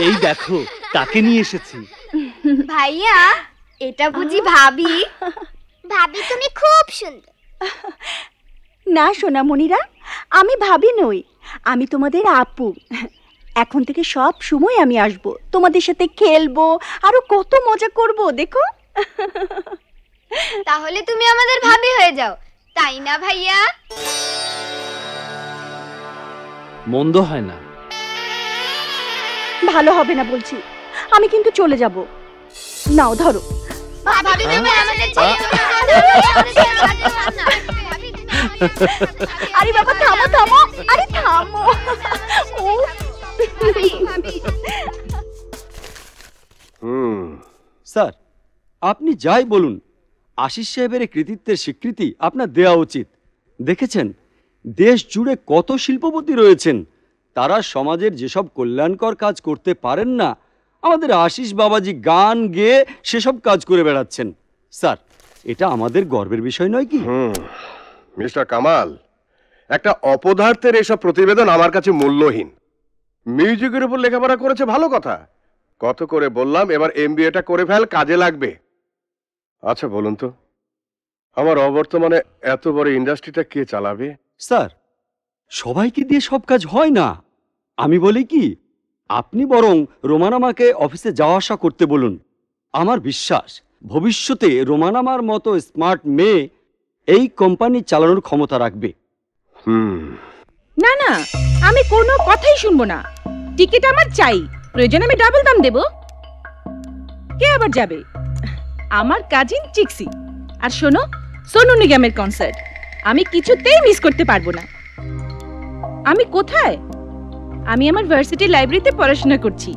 এই দেখো কাকে নিয়ে এসেছি। ভাইয়া এটা বুঝি ভাবি? ভাবি তুমি খুব সুন্দর। না সোনামণিরা, আমি ভাবি নই, আমি তোমাদের আপু। এখন থেকে সব সময় আমি আসব, তোমাদের সাথে খেলবো, আরো কত মজা করব। দেখো, তাহলে তুমি আমাদের ভাবি হয়ে যাও, তাই না ভাইয়া? মন্দ হয় না। ভালো হবে না বলছি, আমি কিন্তু চলে যাব। নাও ধরো। ভাবি তুমি আমাদের ছেড়ে আরে বাবা থামো থামো, আরে থামো। স্যার, আপনি যাই বলুন, আশিস সাহেবের কৃতিত্বের স্বীকৃতি আপনার দেওয়া উচিত। দেখেছেন দেশ জুড়ে কত শিল্পপতি রয়েছেন, তারা সমাজের যেসব কল্যাণকর কাজ করতে পারেন না, আমাদের আশিস বাবাজি গান গেয়ে সেসব কাজ করে বেড়াচ্ছেন। স্যার, এটা আমাদের গর্বের বিষয় নয় কি? মিস্টার কামাল, একটা অপদার্থের এসব প্রতিবেদন আমার কাছে মূল্যহীন। মিউজিকের উপর লেখাপড়া করেছে ভালো কথা, কত করে বললাম এবার এমবিএটা করে ফেল, কাজে লাগবে। আচ্ছা বলুন তো, আমার অবর্তমানে এত বড় ইন্ডাস্ট্রিটা কে চালাবে? স্যার, সবাইকে দিয়ে সব কাজ হয় না। আমি বলি কি, আপনি বরং রোমানামাকে অফিসে যাওয়া আসা করতে বলুন। আমার বিশ্বাস ভবিষ্যতে রোমানামার মতো স্মার্ট মেয়ে এই কোম্পানি চালানোর ক্ষমতা রাখবে। না না, আমি কোনো কথাই শুনবো না। টিকিট আমার চাই, প্রয়োজনে আমি ডাবল দাম দেব। কে আবার যাবে? আমার কাজিন চিক্সি। আর শোনো, সোনু নিগমের কনসার্ট আমি কিছুতেই মিস করতে পারবো না। আমি কোথায়? আমি আমার ভার্সিটি লাইব্রেরিতে পড়াশোনা করছি।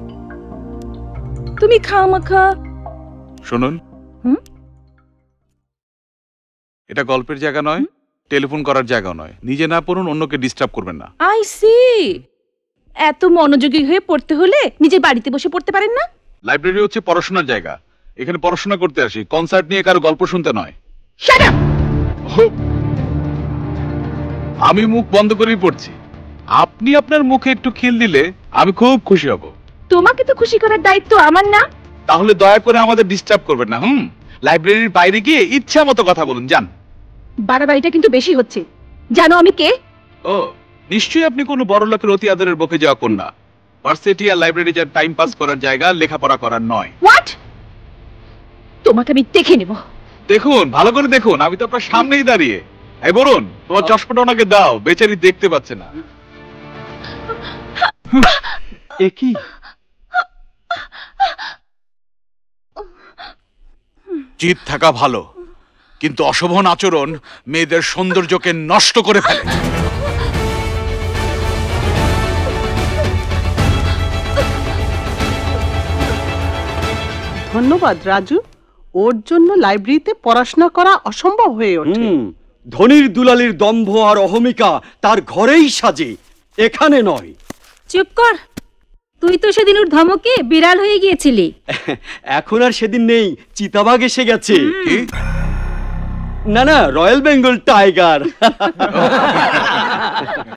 তুমি খামাখা। শুনুন, এটা গল্পের জায়গা নয়, টেলিফোন করার জায়গা নয়। নিজে না পড়ুন, অন্যকে ডিস্টার্ব করবেন না। I see. এত মনোযোগী হয়ে পড়তে হলে নিজের বাড়িতে বসে পড়তে পারেন না? লাইব্রেরি হচ্ছে পড়াশোনার জায়গা, এখানে পড়াশোনা করতে আসি, কনসার্ট নিয়ে কারো গল্প শুনতে নয়। Shut up! আমি মুখ বন্ধ করেই পড়ছি, আপনি আপনার মুখে একটু খিল দিলে আমি খুব খুশি হব। তোমাকে তো খুশি করার দায়িত্ব আমার না? তাহলে দয়া করে আমাদের ডিস্টার্ব করবেন না। লাইব্রেরির বাইরে গিয়ে ইচ্ছা মতো কথা বলুন, যান। বাড়াবাড়িটা কিন্তু বেশি হচ্ছে। জানো আমি কে? ও, নিশ্চয়ই আপনি কোনো বড় লোকের অতি আদরের বকে যাওয়া কন্যা। ভার্সিটি আর লাইব্রেরি যা টাইম পাস করার জায়গা, লেখাপড়া করার নয়। হোয়াট? তোমাকে আমি দেখে নেব। দেখুন, ভালো করে দেখুন, আমি তো আপনার সামনেই দাঁড়িয়ে। এই বলুন, তোমার চশমাটা ওনাকে দাও, বেচারি দেখতে পাচ্ছে না। একই জিদ থাকা ভালো, কিন্তু অশোভন আচরণ মেয়েদের সৌন্দর্যকে নষ্ট করে ফেলে। ধন্যবাদ রাজু, ওর জন্য লাইব্রেরিতে পড়াশোনা করা অসম্ভব হয়ে ওঠে। ধনির দুলালির দম্ভ আর অহমিকা তার ঘরেই সাজে, এখানে নয়। চুপ কর, তুই তো সেদিন ওর ধমকে বিড়াল হয়ে গিয়েছিলি। এখন আর সেদিন নেই, চিতাবাঘ এসে গেছে। না না, রয়্যাল বেঙ্গল টাইগার।